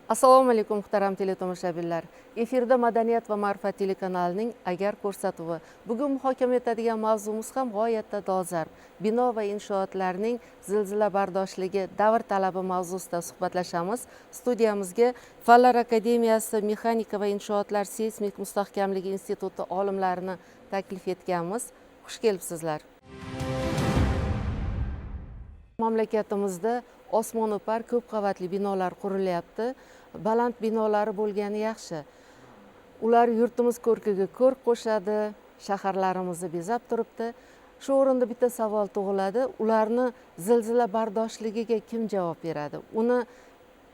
Assalomu alaykum muhtaram teletomoshabinlar. Efirda Madaniyat va ma'rifat telekanalining Agar ko'rsatuvi. Bugun muhokama etadigan mavzumiz ham g'oyatda dolzarb. Bino va inshootlarning zilzila bardoshligi davr talabi mavzusida suhbatlashamiz. Studiyamizga Fanlar akademiyasi Mexanika va inshootlar seysmik mustahkamligi instituti olimlarini taklif etganmiz. Xush kelibsizlar. Mamlakatimizda osmono'par ko'p qavatli binolar qurilyapti. Baland binolari bo'lgani yaxshi. Ular yurtimiz ko'rkiga ko'rk qo'shadi, shaharlarimizni bezab turibdi. Shu o'rinda bitta savol tug'iladi. Ularni zilzila bardoshligiga kim javob beradi? Uni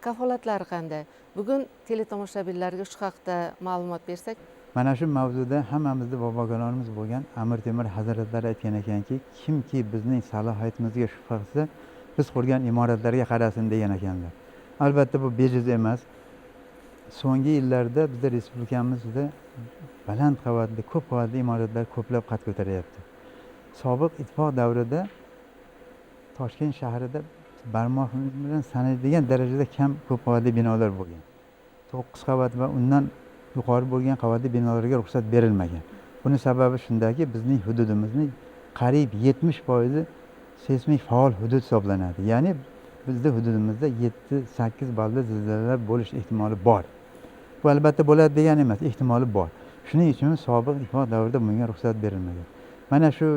kafolatlari qanday? Bugun teletomoshabinlarga shu haqda ma'lumot bersak. Mana shu mavzuda hammamizning bobogonlarimiz bo'lgan Amir Temur hazratlari aytgan ekanki, kimki bizning salohiyatimizga shubha qilsa, biz qurgan imoratlarga qarasin degan ekanlar. Albatta bu bejiz emas. So'nggi yillarda bizda respublikamizda baland qavatli, ko'p qavatli imoratlar ko'plab qad ko'taryapti. Sobiq ittifoq davrida Toshkent shahrida barmoq bilan sanaydigan darajada kam ko'p qavatli binolar bo'lgan. 9 qavat va undan yuqori bo'lgan qavatli binolarga ruxsat berilmagan. Buning sababi shundaki, bizning hududimizning qariyb 70% seysmik faol hudud hisoblanadi. Ya'ni bizning hududimizda 7-8 ballda zilzilalar bo'lish ehtimoli bor. Bu albatta bo'ladi degani emas, ehtimoli bor. Shuning uchun sobiq ittifoq davrida bunga ruxsat berilmagan. Mana shu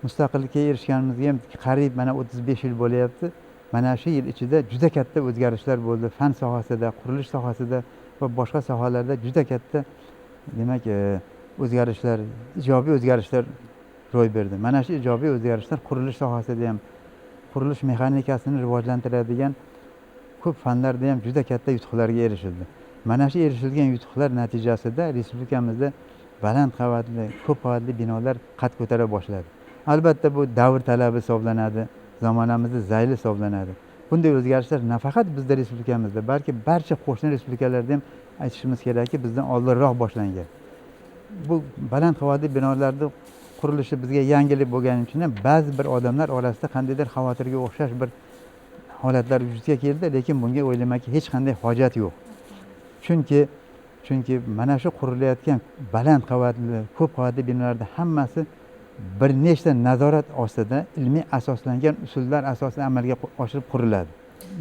mustaqillikka erishganimizga ham qariyb mana 35 yil bo'lyapti. Mana shu yil ichida juda katta o'zgarishlar bo'ldi. Fan sohasida, qurilish sohasida va boshqa sohalarda juda katta demak o'zgarishlar, ijobiy o'zgarishlar ro'y berdi. Mana shu ijobiy o'zgarishlar qurilish sohasida ham, qurilish mexanikasini rivojlantiradigan ko'p fanlarda ham juda katta yutuqlarga erishildi. Mana shu erishilgan yutuqlar natijasida respublikamizda baland qavatli, ko'p qavatli binolar qad ko'tara boshladi. Albatta bu davr talabi hisoblanadi, zamonamizda zayli hisoblanadi. Bunday o'zgarishlar nafaqat bizda respublikamizda, balki barcha qo'shni respublikalarda ham aytishimiz kerakki, bizdan oldinroq boshlangan. Bu baland qavatli binolarning qurilishi bizga yangilik bo'lgani uchun ham ba'zi bir odamlar orasida qandaydir xavotirga o'xshash bir holatlar vujudga keldi, lekin bunga o'ylamakka hech qanday hojat yo'q. Chunki mana shu qurilayotgan baland qavatli, ko'p qavatli binolarda hammasi bir nechta nazorat ostida ilmiy asoslangan usullar asosida amalga oshirib quriladi.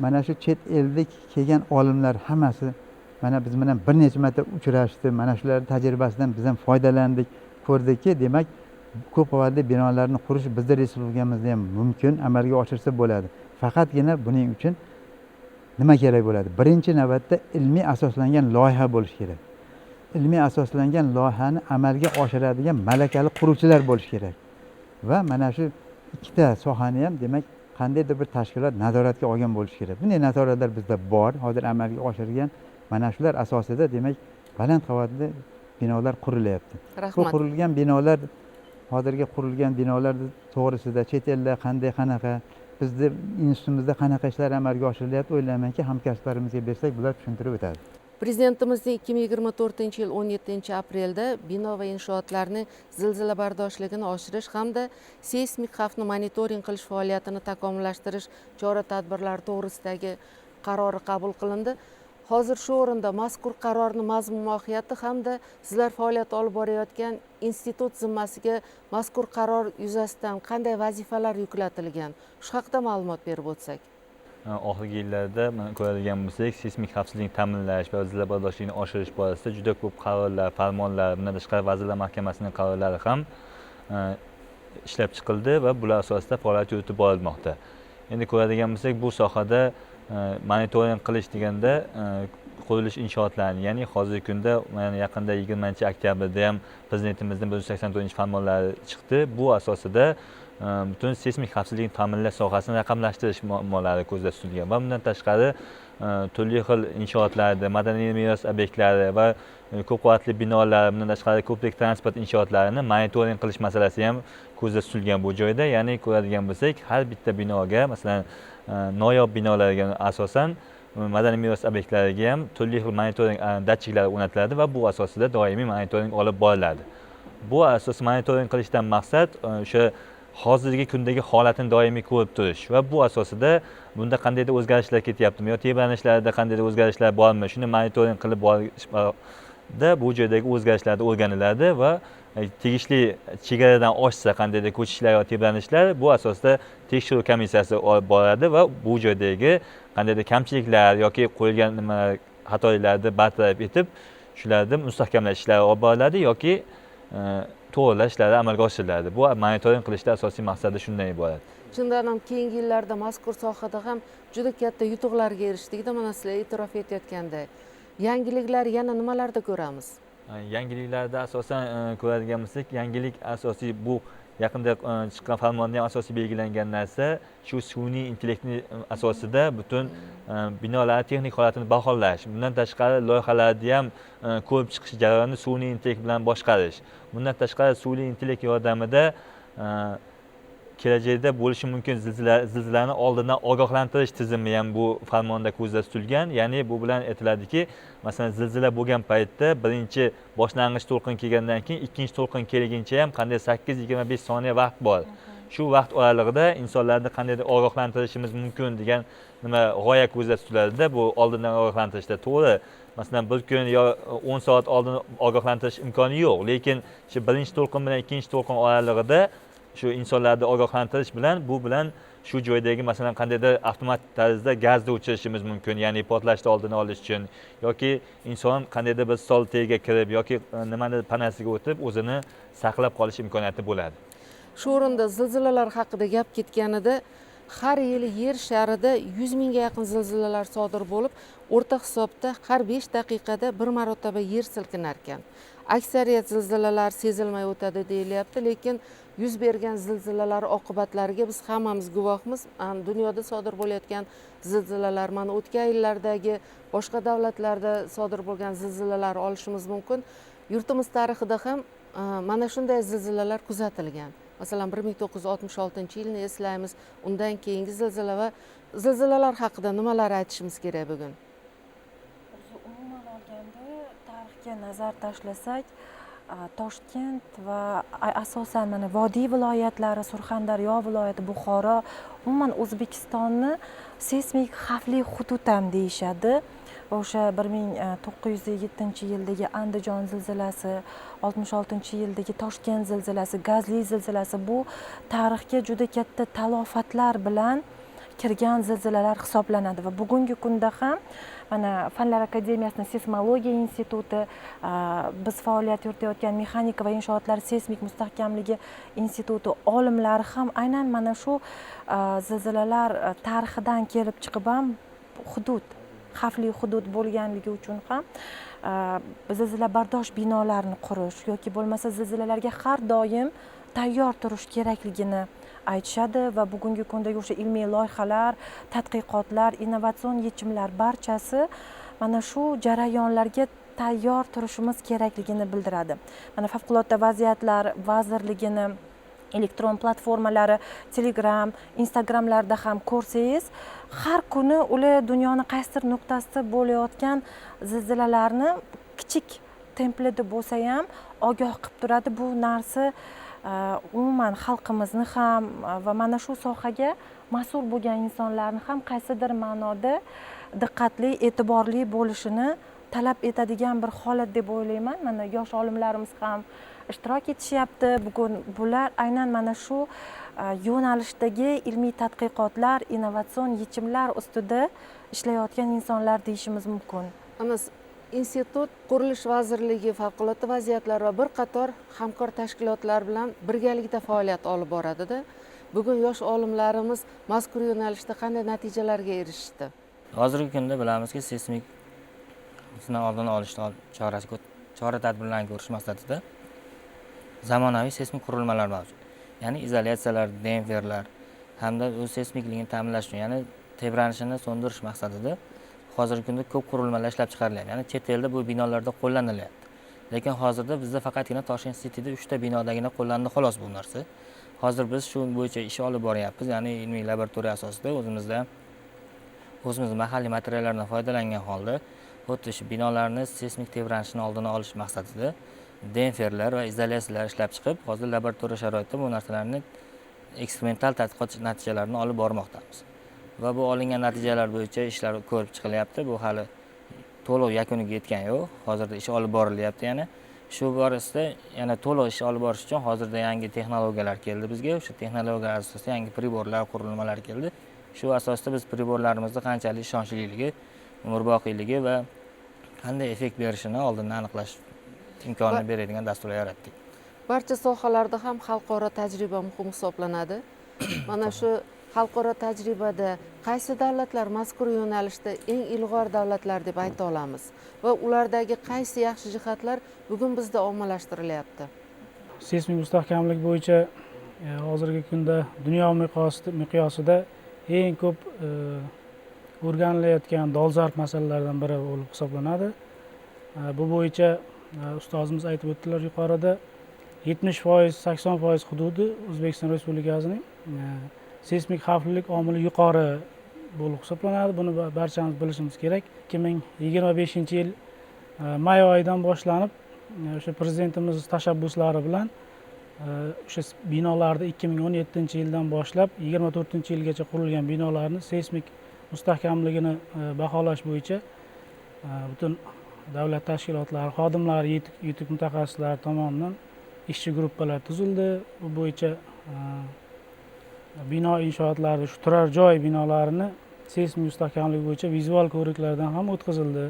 Mana shu chet ellik kelgan olimlar hammasi mana biz bilan bir necha marta uchrashdi. Mana shular tajribasidan biz ham foydalandik, ko'rdikki, demak, ko'p qavatli binolarni qurish bizning respublikamizda ham mumkin, amalga oshirsa bo'ladi. Faqatgina buning uchun nima kerak bo'ladi? Birinchi navbatda ilmiy asoslangan loyiha bo'lishi kerak. Ilmiy asoslangan loyihani amalga oshiradigan malakali quruvchilar bo'lishi kerak. Va mana shu ikkita sohani ham demak qandaydir bir tashkilot nazoratga olgan bo'lishi kerak. Bunday nazoratlar bizda bor, hozir amalga oshirilgan. Mana shular asosida demak baland qavatli binolar qurilyapti. Bu qurilgan binolar, hozirgi qurilgan binolar to'g'risida chet elda qanaqa, bizda institutimizda qanaqa ishlar amalga oshirilyapti, o'ylaymanki hamkasblarimizga bersak, bular tushuntirib o'tadi. Prezidentimizning 2024-yil 17-aprelda bino va inshootlarning zilzila bardoshligini oshirish hamda seysmik xavfni monitoring qilish faoliyatini takomillashtirish chora-tadbirlari to'g'risidagi qarori qabul qilindi. Hozir shu o'rinda mazkur qarorning mazmun mohiyati hamda sizlar faoliyat olib borayotgan institut zimmasiga mazkur qaror yuzasidan qanday vazifalar yuklatilgan, shu haqida ma'lumot berib o'tsak. Oxirgi yillarda ko'radigan bo'lsak, seysmik xavfsizlikni ta'minlash va zilzila bardoshligini oshirish borasida juda ko'p qarorlar, farmonlar, bundan tashqari Vazirlar Mahkamasining qarorlari ham ishlab chiqildi va bular asosida faoliyat yuritib borilmoqda. Endi ko'radigan bo'lsak, bu sohada monitoring qilish deganda qurilish inshootlarni, ya'ni hozirgi kunda yaqinda 20-oktyabrda ham prezidentimizning 184-farmonlari chiqdi. Bu asosida butun seysmik xavfsizlikni ta'minlash sohasini raqamlashtirish muammolari ko'zda tutilgan va bundan tashqari turli xil inshootlarda, madaniy meros obyektlari va ko'p qavatli binolar, bundan tashqari ko'prik transport inshootlarini monitoring qilish masalasi ham ko'zda tutilgan bu joyda. Ya'ni ko'radigan bo'lsak, har bitta binoga, masalan, noyob binolarga asosan madaniy meros obyektlariga ham turli xil monitoring datchiklari o'rnatiladi va bu asosida doimiy monitoring olib boriladi. Bu asos monitoring qilishdan maqsad o'sha hozirgi kundagi holatini doimiy ko'rib turish va bu asosida bunda qandaydir o'zgarishlar ketyaptimi yo tebranishlarda qandaydir o'zgarishlar bormi, shuni monitoring qilib borishda bu joydagi o'zgarishlarni o'rganiladi va tegishli chegaradan oshsa qandaydir ko'chishlar yo tebranishlar bu asosda tekshiruv komissiyasi olib boradi va bu joydagi qandaydir kamchiliklar yoki qo'yilgan xatoliklarni bartaraf etib shularni mustahkamlash ishlari olib boriladi yoki to'g'rilash ishlari amalga oshiriladi. Bu monitoring qilishda asosiy maqsadi shundan iborat. Chindan ham keyingi yillarda mazkur sohada ham juda katta yutuqlarga erishdikda, mana sizlar e'tirof etayotganday. Yangiliklar yana nimalarda ko'ramiz? Yangiliklarda asosan ko'radigan bo'lsak, yangilik asosiy bu yaqinda chiqqan farmonda ham asosiy belgilangan narsa shu sun'iy intellektni asosida butun binolar texnik holatini baholash. Bundan tashqari loyihalarni ham ko'rib chiqish jarayonini sun'iy intellekt bilan boshqarish. Bundan tashqari sun'iy intellekt yordamida kelajakda bo'lishi mumkin zilzilalarni oldindan ogohlantirish tizimi ham bu farmonda ko'zda tutilgan. Ya'ni bu bilan aytiladiki, masalan zilzila bo'lgan paytda birinchi boshlang'ich to'lqin kelgandan keyin ikkinchi to'lqin kelguncha ham qanday 8-25 soniya vaqt bor. Shu vaqt oralig'ida insonlarni qandaydir ogohlantirishimiz mumkin degan nima g'oya ko'zda tutiladi-da, bu oldindan ogohlantirishda. To'g'ri, masalan bir kun yo 10 soat oldin ogohlantirish imkoni yo'q, lekin shu birinchi to'lqin bilan ikkinchi to'lqin oralig'ida shu insonlarni ogohlantirish bilan bu bilan shu joydagi masalan qandaydir avtomat tarzda gazni o'chirishimiz mumkin, ya'ni portlashni oldini olish uchun yoki inson qandaydir bir stol tagiga kirib yoki nimani panasiga o'tib o'zini saqlab qolish imkoniyati bo'ladi. Shu o'rinda zilzilalar haqida gap ketganida, har yili yer sharida 100 mingga yaqin zilzilalar sodir bo'lib, o'rta hisobda har 5 daqiqada bir marotaba yer silkinar ekan. Aksariyat zilzilalar sezilmay o'tadi deyilyapti, lekin yuz bergan zilzilalar oqibatlariga biz hammamiz guvohmiz. Dunyoda sodir bo'layotgan zilzilalar, mana o'tgan yillardagi boshqa davlatlarda sodir bo'lgan zilzilalar olishimiz mumkin. Yurtimiz tarixida ham mana shunday zilzilalar kuzatilgan. Masalan 1966-yilni eslaymiz. Undan keyingi zilzila va zilzilalar haqida nimalar aytishimiz kerak bugun? Umuman olganda tarixga nazar tashlasak, Toshkent va asosan mana vodiy viloyatlari, Surxondaryo viloyati, Buxoro, umuman O'zbekistonni seysmik xavfli hudud ham deyishadi. O'sha 1907-yildagi Andijon zilzilasi, 66-yildagi Toshkent zilzilasi, Gazli zilzilasi bu tarixga juda katta talofatlar bilan kirgan zilzilalar hisoblanadi va bugungi kunda ham mana Fanlar akademiyasining seysmologiya instituti, biz faoliyat yuritayotgan mexanika va inshootlar seysmik mustahkamligi instituti olimlari ham aynan mana shu zilzilalar tarixidan kelib chiqib ham hudud, xavfli hudud bo'lganligi uchun ham zilzila bardosh binolarni qurish yoki bo'lmasa zilzilalarga har doim tayyor turish kerakligini aytishadi va bugungi kundagi o'sha ilmiy loyihalar, tadqiqotlar, innovatsion yechimlar barchasi mana shu jarayonlarga tayyor turishimiz kerakligini bildiradi. Mana favqulodda vaziyatlar vazirligini elektron platformalari, Telegram, Instagramlarda ham ko'rsangiz, har kuni ular dunyoning qaysidir nuqtasida bo'layotgan zilzilalarni kichik templida bo'lsa ham ogoh qilib turadi. Bu narsa umuman xalqimizni ham va mana shu sohaga mas'ul bo'lgan insonlarni ham qaysidir ma'noda diqqatli, e'tiborli bo'lishini talab etadigan bir holat deb o'ylayman. Mana yosh olimlarimiz ham ishtirok etishyapti. Bugun bular aynan mana shu yo'nalishdagi ilmiy tadqiqotlar, innovatsion yechimlar ustida ishlayotgan insonlar deyishimiz mumkin. Institut Qurilish vazirligi, favqulodda vaziyatlar va bir qator hamkor tashkilotlar bilan birgalikda faoliyat olib boradida. Bugun yosh olimlarimiz mazkur yo'nalishda qanday natijalarga erishdi? Hozirgi kunda bilamizki, seysmik xavfni oldini olish chora-tadbirlarni ko'rish maqsadida zamonaviy seysmik qurilmalar mavjud. Ya'ni izolyatsiyalar, demperlar hamda o'z seysmikligini ta'minlash uchun, ya'ni tebranishini so'ndirish maqsadida hozirgi kunda ko'p qurilmalar ishlab chiqarilyapti. Ya'ni chet elda bu binolarda qo'llanilyapti. Lekin hozirda bizda faqatgina Toshkent Cityda 3 ta binodagina qo'llanadi xolos bu narsa. Hozir biz shu bo'yicha ish olib boryapmiz. Ya'ni ilmiy laboratoriya asosida o'zimiz mahalliy materiallardan foydalangan holda xuddi shu binolarni seysmik tebranishini oldini olish maqsadida demperlar va izolyatsiyalar ishlab chiqib, hozir laboratoriya sharoitida bu narsalarni eksperimental tadqiqot natijalarini olib bormoqdamiz va bu olingan natijalar bo'yicha ishlar ko'rib chiqilyapti. Bu hali to'liq yakuniga yetgani yo'q. Hozirda ish olib borilyapti yana. Shu borasida yana to'liq ish olib borish uchun hozirda yangi texnologiyalar keldi bizga. O'sha texnologiyalar asosida yangi priborlar, qurilmalar keldi. Shu asosda biz priborlarimizni qanchalik ishonchliligi, umrboqiyligi va qanday effekt berishini oldindan aniqlash imkonini beradigan dasturlar yaratdik. Barcha sohalarda ham xalqaro tajriba muhim hisoblanadi. Mana shu xalqaro tajribada qaysi davlatlar mazkur yo'nalishda eng ilg'or davlatlar deb ayta olamiz va ulardagi qaysi yaxshi jihatlar bugun bizda ommalashtirilyapti? Seysmik mustahkamlik bo'yicha hozirgi kunda dunyo miqyosida eng ko'p o'rganilayotgan dolzarb masalalardan biri bo'lib hisoblanadi. Bu bo'yicha ustozimiz aytib o'tdilar yuqorida 70%, 80% hududi O'zbekiston Respublikasining seysmik xavflilik omili yuqori bo'lib hisoblanadi. Buni barchamiz bilishimiz kerak. 2025-yil may oyidan boshlanib o'sha prezidentimiz tashabbuslari bilan o'sha binolarni 2017-yildan boshlab 24-yilgacha qurilgan binolarni seysmik mustahkamligini baholash bo'yicha butun davlat tashkilotlari xodimlari, yetuk mutaxassislar tomonidan ishchi gruppalar tuzildi. Bu bo'yicha bino inshootlarida shu turar joy binolarini seysmik mustahkamlik bo'yicha vizual ko'riklardan ham o'tkazildi.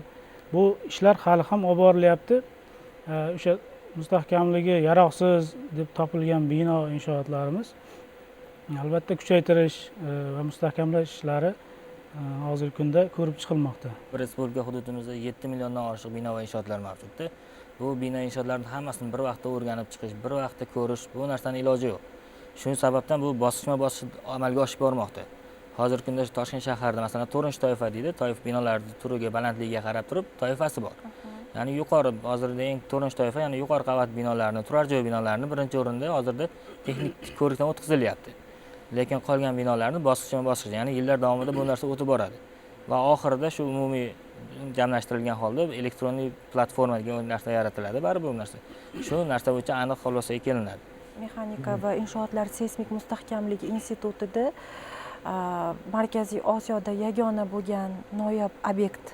Bu ishlar hali ham olib borilyapti. O'sha mustahkamligi yaroqsiz deb topilgan bino inshootlarimiz albatta kuchaytirish va mustahkamlash ishlari hozirgi kunda ko'rib chiqilmoqda. Respublika hududimizda 7 milliondan oshiq bino va inshootlar mavjudda. Bu bino inshootlarning hammasini bir vaqtda o'rganib chiqish, bir vaqtda ko'rish, bu narsaning iloji yo'q. Shu sababdan bu bosqichma-bosqich amalga oshib bormoqda. Hozirgi kunda Toshkent shahrida masalan to'rinchi toifa deydi, toifa binolarning turiga, balandligiga qarab turib toifasi bor. Ya'ni yuqori hozirda eng to'rinchi toifa, ya'ni yuqori qavat binolarni, turar joy binolarini birinchi o'rinda hozirda texnik ko'rikdan o'tkazilyapti. Lekin qolgan binolarni bosqichma-bosqich, ya'ni yillar davomida bu narsa o'tib boradi. Va oxirida shu umumiy jamlashtirilgan holda elektronlik platforma degan narsa yaratiladi. Baribir bu narsa. Shu narsa bo'yicha aniq xulosaga kelinadi. Mexanika va inshootlar seysmik mustahkamligi institutida Markaziy Osiyoda yagona bo'lgan noyob obyekt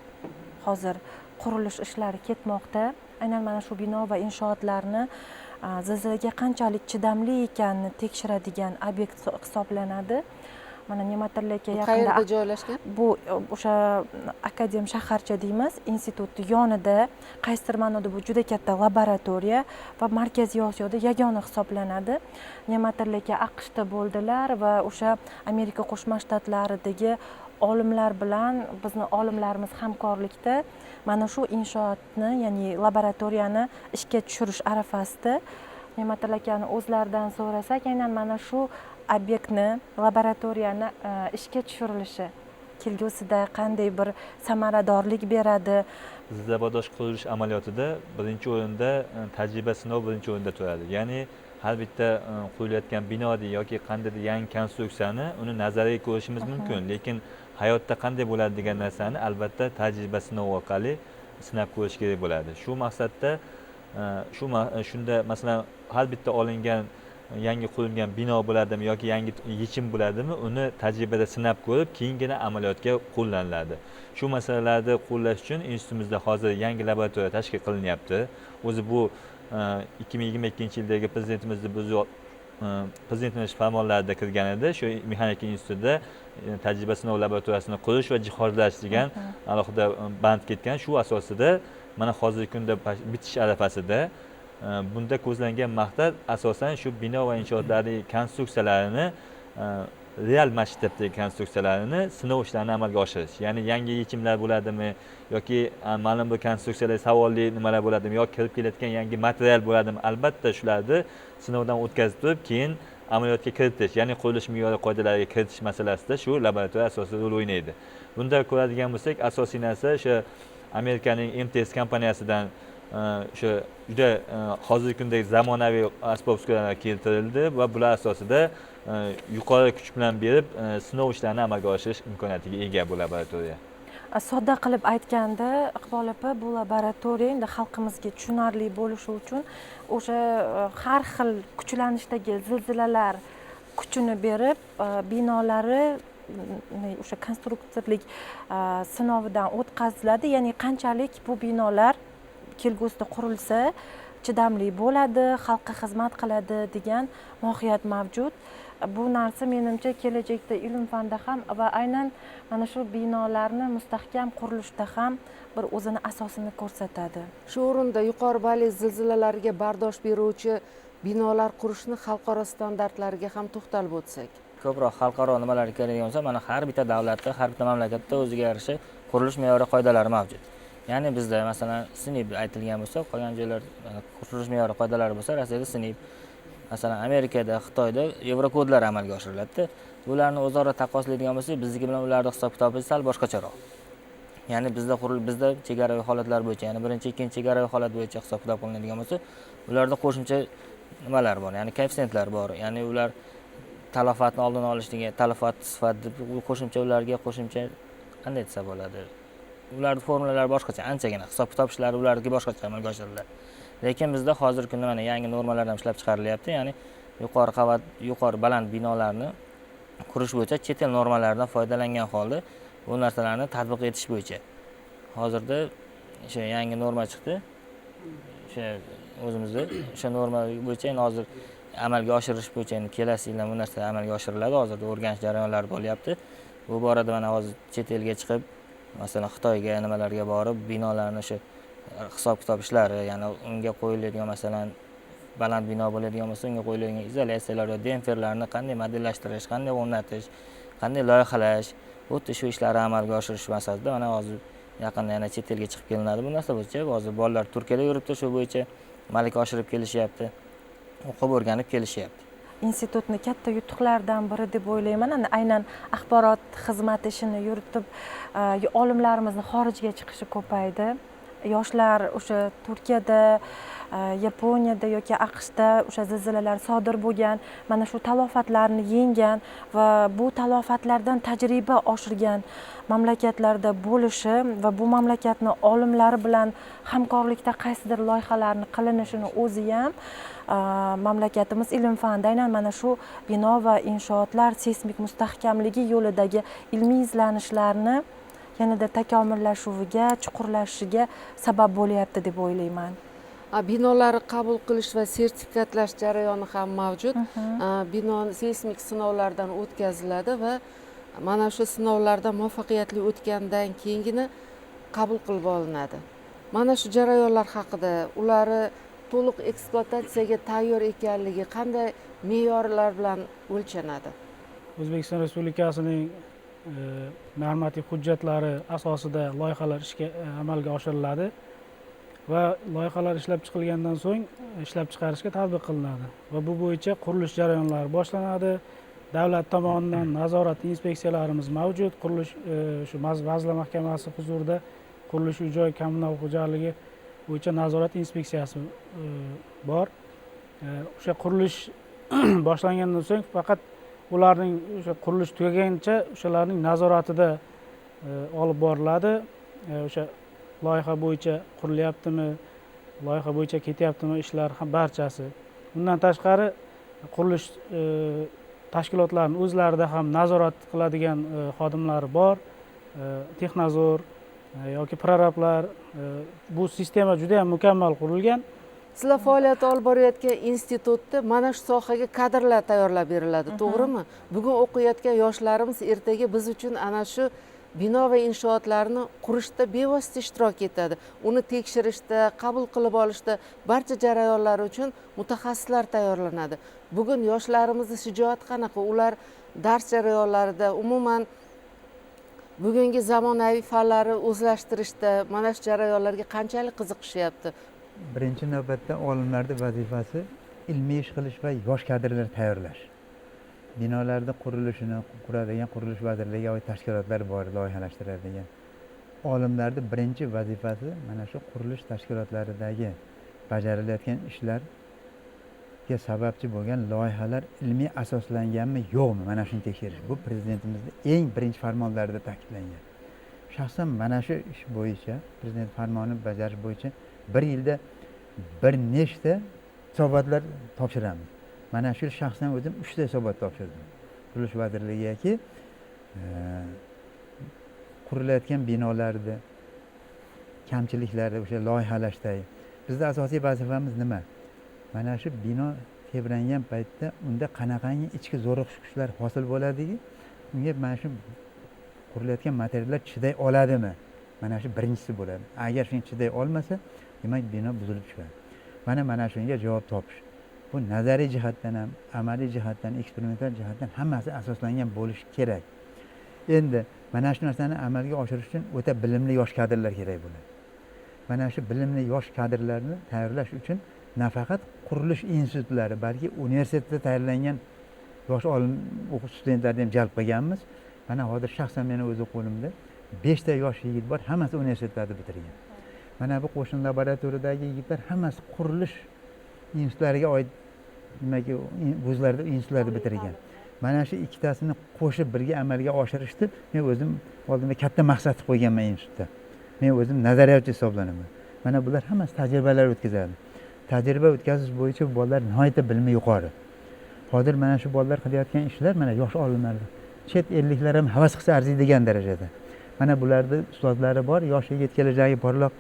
hozir qurilish ishlari ketmoqda. Aynan mana shu bino va inshootlarni zilzilaga qanchalik chidamli ekanini tekshiradigan obyekt hisoblanadi. Mana Ne'matilla aka yaqinda qayerda joylashgan? Bu o'sha akadem shaharcha deymiz, institutni yonida, qaysidir ma'noda bu juda katta laboratoriya va Markaziy Osiyoda yagona hisoblanadi. Ne'matilla aka AQShda bo'ldilar va o'sha Amerika Qo'shma Shtatlaridagi olimlar bilan bizni olimlarimiz hamkorlikda mana shu inshootni, ya'ni laboratoriyani ishga tushirish arafasida. Ne'matilla akani o'zlaridan so'rasak, aynan mana shu obyektni, laboratoriyani ishga tushirilishi kelgusida qanday bir samaradorlik beradi? Zilzilabardosh qurilish amaliyotida birinchi o'rinda tajriba sinov birinchi o'rinda turadi. Ya'ni har bitta qurilayotgan binoni yoki qandaydir yangi konstruksiyani uni nazariy ko'rishimiz mumkin, lekin hayotda qanday bo'ladi degan narsani albatta tajriba sinov orqali sinab ko'rish kerak bo'ladi. Shu maqsadda shunda masalan har bitta olingan yangi qurilgan bino bo'ladimi yoki yangi yechim bo'ladimi, uni tajribada sinab ko'rib, keyingina amaliyotga qo'llaniladi. Shu masalalarni qo'llash uchun institutimizda hozir yangi laboratoriya tashkil qilinyapti. O'zi bu 2022-yildagi prezidentimiz farmonlarida kirgan edi. Shu mexanika institutida tajriba sinov laboratoriyasini qurish va jihozlash degan alohida band ketgan. Shu asosida mana hozirgi kunda bitish arafasida. Bunda ko'zlangan maqsad asosan shu bino va inshootlarning konstruksiyalarini, real masshtabdagi konstruksiyalarini sinov ishlarini amalga oshirish. Ya'ni yangi yechimlar bo'ladimi yoki ma'lum bir konstruksiyalar savolli nimalar bo'ladimi yoki kirib kelayotgan yangi material bo'ladimi, albatta shularni sinovdan o'tkazib turib, keyin amaliyotga kiritish, ya'ni qurilish me'yori qoidalariga kiritish masalasida shu laboratoriya asosiy rol o'ynaydi. Bunda ko'radigan bo'lsak, asosiy narsa o'sha Amerikaning MTS kompaniyasidan o'sha juda hozirgi kundagi zamonaviy asbob-uskunalar keltirildi va bular asosida yuqori kuch bilan berib sinov ishlarini amalga oshirish imkoniyatiga ega bu laboratoriya. Sodda qilib aytganda, Iqbol opa, bu laboratoriya endi xalqimizga tushunarli bo'lishi uchun o'sha har xil kuchlanishdagi zilzilalar kuchini berib binolari o'sha konstruktorlik sinovidan o'tkaziladi, ya'ni qanchalik bu binolar kelgusida qurilsa chidamli bo'ladi, xalqqa xizmat qiladi degan mohiyat mavjud. Bu narsa menimcha kelajakda ilm fanda ham va aynan mana shu binolarni mustahkam qurilishda ham bir o'zini asosini ko'rsatadi. Shu o'rinda yuqori balli zilzilalarga bardosh beruvchi binolar qurishni xalqaro standartlariga ham to'xtalib o'tsak. Ko'proq xalqaro nimalarga keladigan bo'lsa, mana har bitta davlatda, har bitta mamlakatda o'ziga yarasha qurilish me'yori qoidalari mavjud. Ya'ni bizda masalan sinib aytilgan bo'lsa, qolgan joylar qurilish me'yori qoidalari bo'lsa, Rossiyada sinib, masalan Amerikada, Xitoyda Yevrokodlar amalga oshiriladi. Bularni o'zaro taqqoslaydigan bo'lsak, bizniki bilan ularning hisob-kitobi sal boshqacharoq. Ya'ni bizda chegaraviy holatlar bo'yicha, ya'ni birinchi, ikkinchi chegaraviy holat bo'yicha hisob-kitob qilinadigan bo'lsa, ularda qo'shimcha nimalar bor, ya'ni koeffitsiyentlar bor. Ya'ni ular talofatni oldini olishligi, talofat sifat deb qo'shimcha ularga qo'shimcha qanday desa bo'ladi? Ularning formulalari boshqacha, anchagina hisob-kitob ishlari ularga boshqacha amalga oshiriladi. Lekin bizda hozirgi kunda mana yangi normalar ham ishlab chiqarilyapti, ya'ni yuqori qavat, yuqori baland binolarni qurish bo'yicha chet el normalaridan foydalangan holda bu narsalarni tatbiq etish bo'yicha. Hozirda o'sha yangi norma chiqdi. O'sha o'zimizda o'sha norma bo'yicha hozir amalga oshirish bo'yicha kelasi yildan bu narsa amalga oshiriladi. Hozirda o'rganish jarayonlari bo'lyapti. Bu borada mana hozir chet elga chiqib, masalan Xitoyga nimalarga borib, binolarni o'sha hisob-kitob ishlari, ya'ni unga qo'yiladigan masalan baland bino bo'ladigan bo'lsa, unga qo'yiladigan izolyatsiyalar va demperlarni qanday modellashtirish, qanday o'rnatish, qanday loyihalash, xuddi shu ishlarni amalga oshirish masalasida mana hozir yaqinda yana chet elga chiqib kelinadi bu narsa bo'yicha. Hozir bolalar Turkiyada yuribdi, shu bo'yicha malaka oshirib kelishyapti, o'qib o'rganib kelishyapti. Institutni katta yutuqlaridan biri deb o'ylayman. Aynan axborot xizmati ishini yuritib, olimlarimizni xorijga chiqishi ko'paydi. Yoshlar o'sha Turkiyada, Yaponiyada yoki AQShda o'sha zilzilalar sodir bo'lgan, mana shu talofatlarni yenggan va bu talofatlardan tajriba oshirgan mamlakatlarda bo'lishi va bu mamlakatni olimlari bilan hamkorlikda qaysidir loyihalarni qilinishini o'zi ham mamlakatimiz ilm fanida aynan mana shu bino va inshootlar seysmik mustahkamligi yo'lidagi ilmiy izlanishlarni yanada takomillashuviga, chuqurlashishiga sabab bo'lyapti deb o'ylayman. Binolarni qabul qilish va sertifikatlash jarayoni ham mavjud. Bino seysmik sinovlardan o'tkaziladi va mana shu sinovlardan muvaffaqiyatli o'tgandan keyingina qabul qilib olinadi. Mana shu jarayonlar haqida, ularni to'liq ekspluatatsiyaga tayyor ekanligi qanday me'yorlar bilan o'lchanadi? O'zbekiston Respublikasining normativ hujjatlari asosida loyihalar amalga oshiriladi va loyihalar ishlab chiqilgandan so'ng ishlab chiqarishga tatbiq qilinadi va bu bo'yicha qurilish jarayonlari boshlanadi. Davlat tomonidan nazorat inspeksiyalarimiz mavjud. Qurilish shu Vazirlar Mahkamasi huzurida qurilish uy-joy kommunal xo'jaligi bo'yicha nazorat inspeksiyasi bor. O'sha qurilish boshlangandan so'ng faqat ularning o'sha qurilish tugagancha o'shalarning nazoratida olib boriladi. O'sha loyiha bo'yicha qurilyaptimi, loyiha bo'yicha ketyaptimi ishlar ham barchasi. Undan tashqari qurilish tashkilotlarining o'zlarida ham nazorat qiladigan xodimlari bor. Texnazor yoki prorablar, bu sistema juda ham mukammal qurilgan. Sizlar faoliyat olib borayotgan institutda mana shu sohaga kadrlar tayyorlab beriladi, to'g'rimi? Bugun o'qiyotgan yoshlarimiz ertaga biz uchun ana shu bino va inshootlarni qurishda bevosita ishtirok etadi. Uni tekshirishda, qabul qilib olishda barcha jarayonlar uchun mutaxassislar tayyorlanadi. Bugun yoshlarimizni shijoat qanaqa? Ular dars jarayonlarida umuman bugungi zamonaviy fanlarni o'zlashtirishda mana shu jarayonlarga qanchalik qiziqishyapti? Birinchi navbatda olimlarning vazifasi ilmiy ish qilish va yosh kadrlar tayyorlash. Binolarda qurilishini quradigan qurilish vazirligi va tashkilotlar bor, loyihalashtiradigan. Olimlarning birinchi vazifasi mana shu qurilish tashkilotlaridagi bajarilayotgan ishlarga sababchi bo'lgan loyihalar ilmiy asoslanganmi, yo'qmi, mana shuni tekshirish. Bu prezidentimizning eng birinchi farmonlarida ta'kidlangan. Shaxsan mana shu ish bo'yicha, prezident farmonini bajarish bo'yicha bir yilda bir nechta hisobotlar topshiramiz. mana shu shaxsan o'zim 3 ta hisobot topshirdim qurilish vazirligigaki qurilayotgan binolarda kamchiliklari o'sha loyihalashdagi bizda asosiy vazifamiz nima mana shu bino tebrangan paytda unda qanaqangi ichki zo'riqish kuchlar hosil bo'ladiki unga mana shu qurilayotgan materiallar chiday oladimi mana shu birinchisi bo'ladi agar shunga chiday olmasa demak bino buzilib tushadi mana shunga javob topish bu nazariy jihatdan ham amaliy jihatdan eksperimental jihatdan hammasi asoslangan bo'lishi kerak endi mana shu narsani amalga oshirish uchun o'ta bilimli yosh kadrlar kerak bo'ladi mana shu bilimli yosh kadrlarni tayyorlash uchun nafaqat qurilish institutlari balki universitetda tayyorlangan yosh olim studentlarni ham jalb qilganmiz mana hozir shaxsan meni o'z qo'limda 5 ta yosh yigit bor hammasi universitetlarni bitirgan mana bu qo'shni laboratoriyadagi yigitlar hammasi qurilish institutlariga oid demak vuzlarda institutlarni bitirgan mana shu ikkitasini qo'shib birga amalga oshirishni men o'zim oldimga katta maqsad qo'yganman institutda men o'zim nazariyatchi hisoblanaman mana bular hammasi tajribalar o'tkazadi tajriba o'tkazish bo'yicha bolalar nihoyatda bilimi yuqori hozir mana shu bolalar qilayotgan ishlar mana yosh olimlar chet elliklar ham havas qilsa arziydigan darajada mana bularni ustozlari bor yosh yigit kelajagi porloq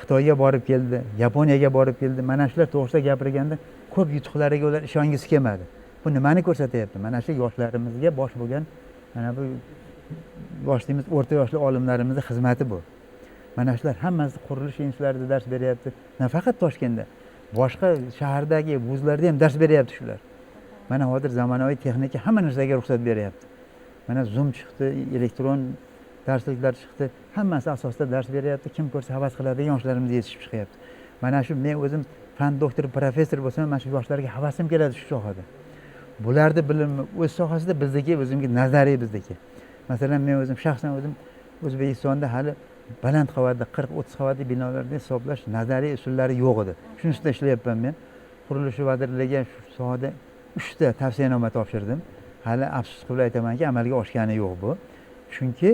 xitoyga borib keldi yaponiyaga borib keldi mana shular to'g'risida gapirganda ko'p yutuqlariga ular ishongisi kelmadi bu nimani ko'rsatyapti mana shu yoshlarimizga bosh bo'lgan mana bu yosh deymiz o'rta yoshli olimlarimizni xizmati bu mana shular hammasi qurilish institutlarida dars beryapti nafaqat Toshkentda boshqa shahardagi vuzlarda ham dars beryapti shular mana hozir zamonaviy texnika hamma narsaga ruxsat beryapti mana Zoom chiqdi elektron darsliklar chiqdi hammasi asosida dars beryapti kim ko'rsa havas qiladigan yoshlarimiz yetishib chiqyapti mana shu men o'zim fan doktori professor bo'lsam mana shu yoshlarga havasim keladi shu sohada bularni bilimi o'z sohasida bizniki o'zimga nazariy bizniki masalan men o'zim shaxsan o'zim O'zbekistonda hali baland qavatli 40-30 qavatli binolarni hisoblash nazariy usullari yo'q edi shuni ustida ishlayapman men qurilish vazirligiga shu sohada 3 ta tavsiyanoma topshirdim hali afsus qilib aytamanki amalga oshgani yo'q bu chunki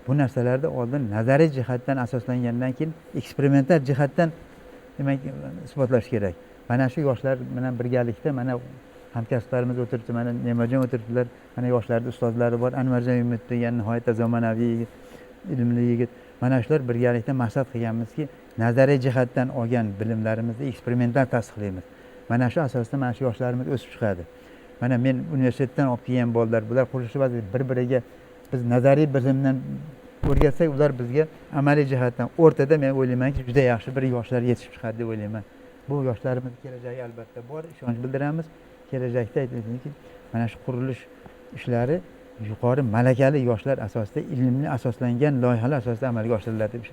bu narsalarni oldin nazariy jihatdan asoslangandan keyin eksperimental jihatdan demak isbotlash kerak mana shu yoshlar bilan birgalikda mana hamkasblarimiz o'tiribdi mana Nemajon o'tiribdilar mana yoshlarni ustozlari bor Anvarjon Umid degan nihoyatda zamonaviy yigit ilmli yigit mana shular birgalikda maqsad qilganmizki nazariy jihatdan olgan bilimlarimizni eksperimental tasdiqlaymiz mana shu asosda mana shu yoshlarimiz o'sib chiqadi mana men universitetdan olib kelgan bolalar bular qurilish vazirligi bir-biriga biz nazariy bilimdan o'rgatsak ular bizga amaliy jihatdan o'rtada men o'ylaymanki juda yaxshi bir yoshlar yetishib chiqadi deb o'ylayman bu yoshlarimiz kelajagi albatta bor ishonch bildiramiz kelajakda aytaylikki mana shu qurilish ishlari yuqori malakali yoshlar asosida ilmli asoslangan loyihalar asosida amalga oshiriladi deb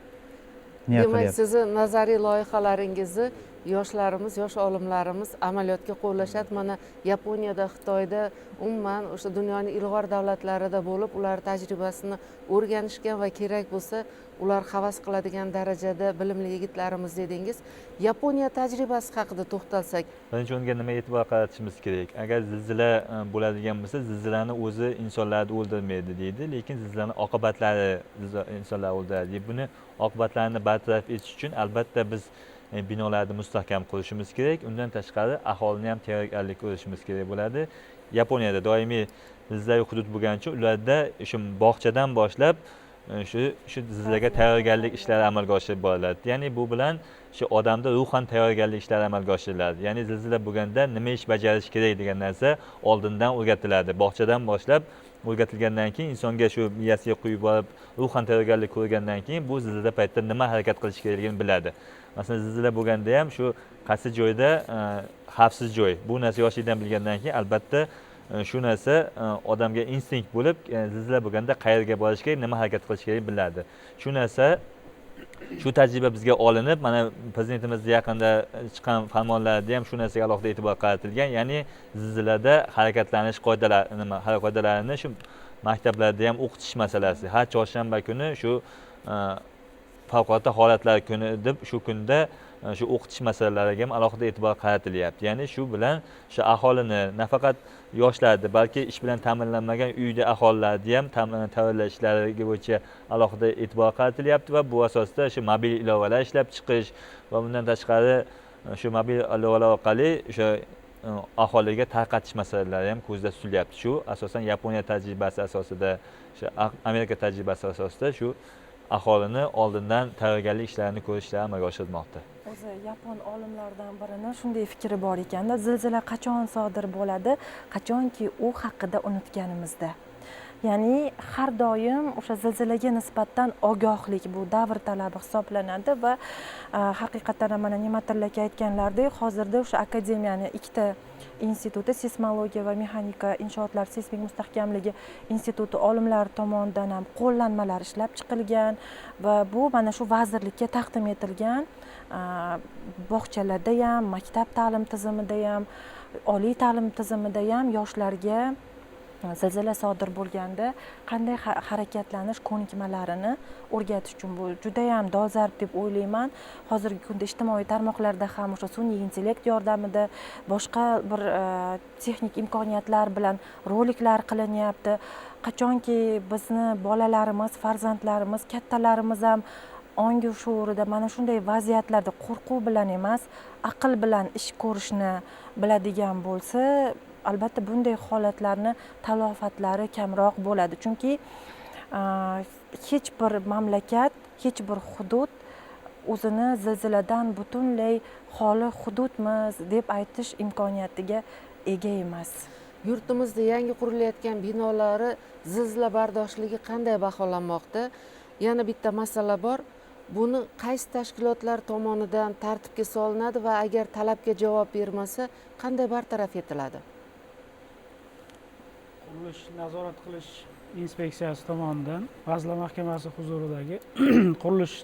niyat demak qilyapti sizni nazariy loyihalaringizni yoshlarimiz yosh olimlarimiz amaliyotga qo'llashadi mana Yaponiyada Xitoyda umuman o'sha dunyoning ilg'or davlatlarida bo'lib ular tajribasini o'rganishgan va kerak bo'lsa ular havas qiladigan darajada bilimli yigitlarimiz dedingiz Yaponiya tajribasi haqida to'xtalsak birinchi o'ringa nima e'tibor qaratishimiz kerak agar zilzila bo'ladigan bo'lsa zilzilani o'zi insonlarni o'ldirmaydi deydi lekin zilzilani oqibatlari insonlarni o'ldiradi buni oqibatlarini bartaraf etish uchun albatta biz binolarni mustahkam qurishimiz kerak undan tashqari aholini ham tayyorgarlik ko'rishimiz kerak bo'ladi Yaponiyada doimiy zilzilaviy hudud bo'lgancha ularda shu bog'chadan boshlab shu zilzilaga tayyorgarlik ishlari amalga oshirib boriladi ya'ni bu bilan shu odamda ruhan tayyorgarlik ishlari amalga oshiriladi ya'ni zilzila bo'lganda nima ish bajarish kerak degan narsa oldindan o'rgatiladi bog'chadan boshlab o'rgatilgandan keyin insonga shu miyasiga quyib borib ruhan tayyorgarlik ko'rgandan keyin bu zilzila paytida nima harakat qilish kerakligini biladi masalan zilzila bo'lganda ham shu qaysi joyda xavfsiz joy bu narsa yoshlikdan bilgandan keyin albatta shu narsa odamga instinkt bo'lib zilzila bo'lganda qayerga borish kerak nima harakat qilish kerak biladi shu narsa shu tajriba bizga olinib mana prezidentimiz yaqinda chiqqan farmonlarida ham shu narsaga alohida e'tibor qaratilgan ya'ni zilzilada harakatlanish qoidalarini shu maktablarda ham o'qitish masalasi har chorshanba kuni shu favqulodda holatlar kuni deb shu kunda shu o'qitish masalalariga ham alohida e'tibor qaratilyapti ya'ni shu bilan shu aholini nafaqat yoshlarni balki ish bilan ta'minlanmagan uyda aholilarni ham tayyorlash ishlari bo'yicha alohida e'tibor qaratilyapti va bu asosda shu mobil ilovalar ishlab chiqish va bundan tashqari shu mobil ilovalar orqali o'sha aholiga tarqatish masalalari ham ko'zda tutilyapti. Shu asosan Yaponiya tajribasi asosida, Amerika tajribasi asosida shu aholini oldindan tayyorgarlik ishlarini ko'rish ishlari amalga oshirilmoqda. O'zi yapon olimlaridan birini shunday fikri bor ekanda, zilzila qachon sodir bo'ladi, qachonki u haqida unutganimizda. Ya'ni har doim o'sha zilzilaga nisbatan ogohlik bu davr talabi hisoblanadi va haqiqatan mana Ne'matilla aka aytganlaridek, hozirda o'sha akademiyani ikkita instituti, seysmologiya va mexanika inshootlar seysmik mustahkamligi instituti olimlari tomonidan ham qo'llanmalar ishlab chiqilgan va bu mana shu vazirlikka taqdim etilgan. Bog'chalarda ham, maktab ta'lim tizimida ham, oliy ta'lim tizimida ham yoshlarga zilzila sodir bo'lganda qanday harakatlanish ko'nikmalarini o'rgatish uchun bu juda ham dolzarb deb o'ylayman. Hozirgi kunda ijtimoiy tarmoqlarda ham o'sha sun'iy intellekt yordamida boshqa bir texnik imkoniyatlar bilan roliklar qilinyapti. Qachonki bizni bolalarimiz, farzandlarimiz, kattalarimiz ham ongi shuurida mana shunday vaziyatlarda qo'rquv bilan emas, aql bilan ish ko'rishni biladigan bo'lsa, albatta bunday holatlarni talofatlari kamroq bo'ladi. Chunki hech bir mamlakat, hech bir hudud o'zini zilziladan butunlay xoli hududmiz deb aytish imkoniyatiga ega emas. Yurtimizda yangi qurilayotgan binolari zilzila bardoshligi qanday baholanmoqda? Yana bitta masala bor. Buni qaysi tashkilotlar tomonidan tartibga solinadi va agar talabga javob bermasa, qanday bartaraf etiladi? Qurilish nazorat qilish inspeksiyasi tomonidan Vazirlar Mahkamasi huzuridagi qurilish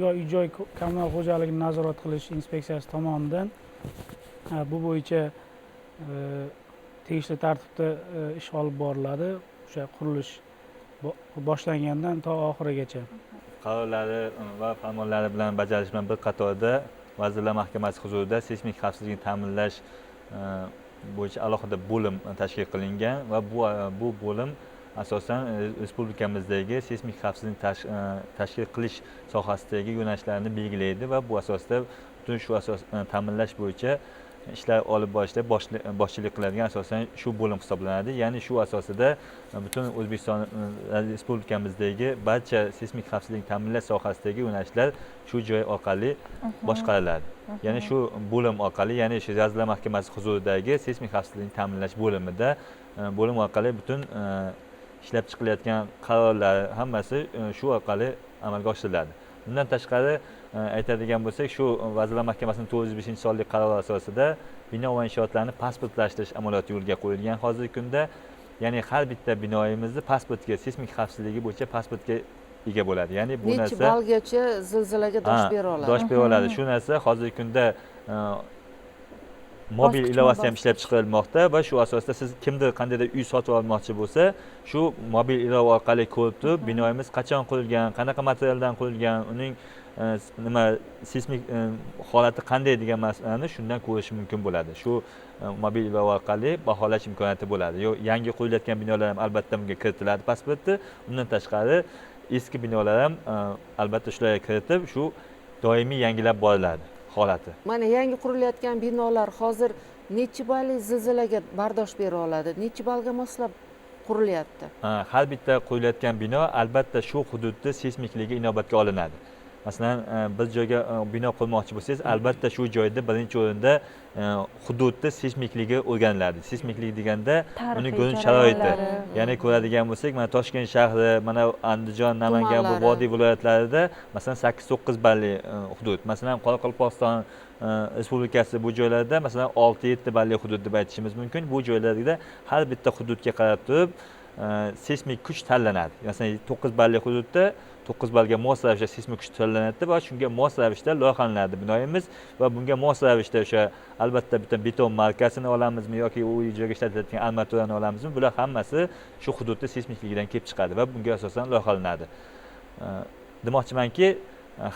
va uy-joy kommunal xo'jaligini nazorat qilish inspeksiyasi tomonidan bu bo'yicha tegishli tartibda ish olib boriladi. O'sha qurilish boshlangandan to oxirigacha. Qarorlari va farmonlari bilan bajarish bilan bir qatorda Vazirlar Mahkamasi huzurida seysmik xavfsizlikni ta'minlash bo'yicha alohida bo'lim tashkil qilingan va bu bo'lim asosan respublikamizdagi seysmik xavfsizlikni tashkil qilish sohasidagi yo'nalishlarni belgilaydi va bu asosda butun shu asos ta'minlash bo'yicha ishlar olib borishda boshchilik qiladigan asosan shu bo'lim hisoblanadi. Ya'ni shu asosida butun O'zbekiston Respublikamizdagi barcha seysmik xavfsizlikni ta'minlash sohasidagi yo'nalishlar shu joy orqali boshqariladi. Ya'ni shu bo'lim orqali, ya'ni shu Vazirlar Mahkamasi huzuridagi seysmik xavfsizlikni ta'minlash bo'limida bo'lim orqali butun ishlab chiqilayotgan qarorlar hammasi shu orqali amalga oshiriladi. Bundan tashqari aytadigan bo'lsak, shu Vazirlar Mahkamasining 405-sonli qarori asosida bino va inshootlarni pasportlashtirish amaliyoti yo'lga qo'yilgan hozirgi kunda. Ya'ni har bitta binoyimizni pasportga, seysmik xavfsizligi bo'yicha pasportga ega bo'ladi. Ya'ni bu narsa necha balgacha zilzilaga dosh bera oladi? Dosh bera oladi. Shu narsa hozirgi kunda mobil ilovasi ham ishlab chiqarilmoqda va shu asosda siz kimdir qandaydir uy sotib olmoqchi bo'lsa, shu mobil ilova orqali ko'rib turib, binoyimiz qachon qurilgan, qanaqa materialdan qurilgan, uning nima seysmik holati qanday degan masalani shundan ko'rish mumkin bo'ladi. Shu mobil ilova orqali baholash imkoniyati bo'ladi. Yangi qurilayotgan binolar ham albatta bunga kiritiladi pasportni. Undan tashqari eski binolar ham albatta shularga kiritib, shu doimiy yangilab boriladi holati. Mana yangi qurilayotgan binolar hozir necha balli zilzilaga bardosh bera oladi? Necha balga moslab qurilyapti? Har bitta qurilayotgan bino albatta shu hududda seysmikligi inobatga olinadi. Masalan, bir joyga bino qurmoqchi bo'lsangiz, albatta shu joyda birinchi o'rinda hududda seysmikligi o'rganiladi. Seysmiklik deganda uning ko'rinish sharoiti. Ya'ni ko'radigan bo'lsak, mana Toshkent shahri, mana Andijon, Namangan bu vodiy viloyatlarida masalan 8-9 balli hudud. Masalan, Qoraqalpog'iston Respublikasi bu joylarda masalan 6-7 balli hudud deb aytishimiz mumkin. Bu joylarda har bitta hududga qarab turib seysmik kuch tanlanadi. Masalan, 9 balli hududda 9 balga mos ravishda seysmik kuch tanlanadi va shunga mos ravishda loyihalanadi binoyimiz va bunga mos ravishda o'sha albatta bitta beton markasini olamizmi yoki u joyga ishlatiladigan armaturani olamizmi, bular hammasi shu hududda seysmikligidan kelib chiqadi va bunga asosan loyihalanadi. Demoqchimanki,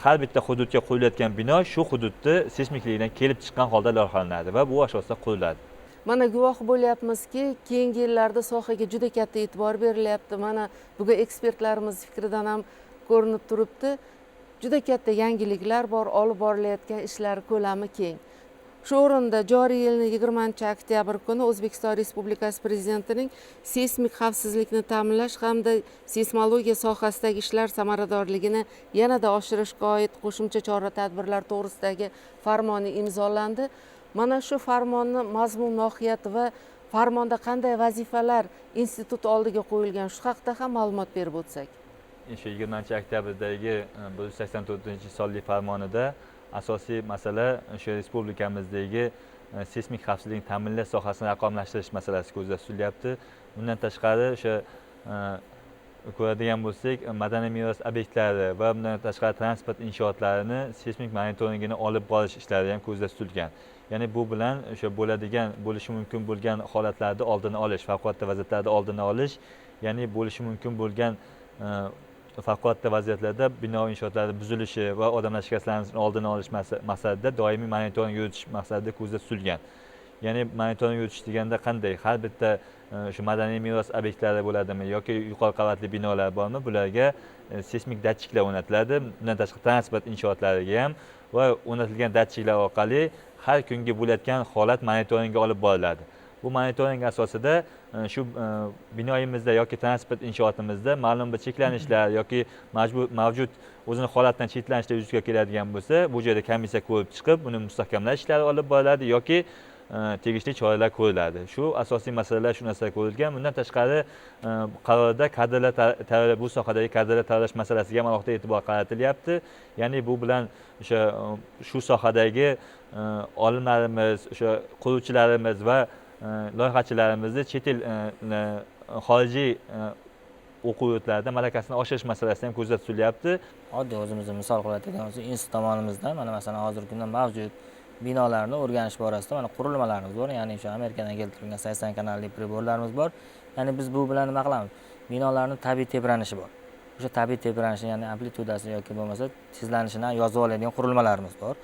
har bitta hududga quyilayotgan bino shu hududda seysmikligidan kelib chiqqan holda loyihalanadi va bu asosda quriladi. Mana guvoh bo'lyapmizki, keyingi yillarda sohaga juda katta e'tibor berilyapti. Mana bugun ekspertlarimiz fikridan ham ko'rinib turibdi. Juda katta yangiliklar bor, olib borilayotgan ishlar ko'lami keng. Shu o'rinda joriy yilning 20-oktyabr kuni O'zbekiston Respublikasi Prezidentining seysmik xavfsizlikni ta'minlash hamda seysmologiya sohasidagi ishlar samaradorligini yanada oshirishga oid qo'shimcha chora-tadbirlar to'g'risidagi farmoni imzolandi. Mana shu farmonni mazmun mohiyati va farmonda qanday vazifalar institut oldiga qo'yilgan shu haqida ham ma'lumot berib o'tsak. Shu 20-oktyabrdagi 184-sonli farmonida asosiy masala o'sha respublikamizdagi seysmik xavfsizlikni ta'minlash sohasini raqamlashtirish masalasi ko'zda tutilyapti. Bundan tashqari o'sha ko'radigan bo'lsak, madaniy meros obyektlari va bundan tashqari transport inshootlarini seysmik monitoringini olib borish ishlari ham ko'zda tutilgan. Ya'ni bu bilan o'sha bo'lishi mumkin bo'lgan holatlarni oldini olish, favqulodda vaziyatlarni oldini olish, ya'ni bo'lishi mumkin bo'lgan favqulodda vaziyatlarda bino inshootlarning buzilishi va odamlar shikastlanishining oldini olish maqsadida doimiy monitoring yuritish maqsadida ko'zda tutilgan. Ya'ni monitoring yuritish deganda qanday? Har bitta shu madaniy meros obyektlari bo'ladimi yoki yuqori qavatli binolar bormi? Bularga seysmik datchiklar o'rnatiladi. Bundan tashqari transport inshootlariga ham va o'rnatilgan datchiklar orqali har kungi bo'layotgan holat monitoringga olib boriladi. Bu monitoring asosida shu binoyimizda yoki transport inshootimizda ma'lum bir cheklanishlar yoki mavjud o'zini holatidan chetlanishlar yuzaga keladigan bo'lsa, bu joyda komissiya ko'rib chiqib, buni mustahkamlash ishlari olib boriladi yoki tegishli choralar ko'riladi. Shu asosiy masalalar shu narsalar ko'rilgan. Bundan tashqari qarorda kadrlar tayyorlash, bu sohadagi kadrlar tayyorlash masalasiga ham alohida e'tibor qaratilyapti. Ya'ni bu bilan o'sha shu sohadagi olimlarimiz, o'sha quruvchilarimiz va loyihachilarimizni chet el xorijiy o'quv yurtlarida malakasini oshirish masalasi ham ko'zda tutilyapti. Oddiy o'zimizni misol qilayotgan bo'lsak, institut tomonimizdan mana masalan hozirgi kunda mavjud binolarni o'rganish borasida mana qurilmalarimiz bor. Ya'ni o'sha Amerikadan keltirilgan 80 kanalli priborlarimiz bor. Ya'ni biz bu bilan nima qilamiz? Binolarning tabiiy tebranishi bor. O'sha tabiiy tebranishi, ya'ni amplitudasi yoki bo'lmasa tezlanishini yozib oladigan qurilmalarimiz bor.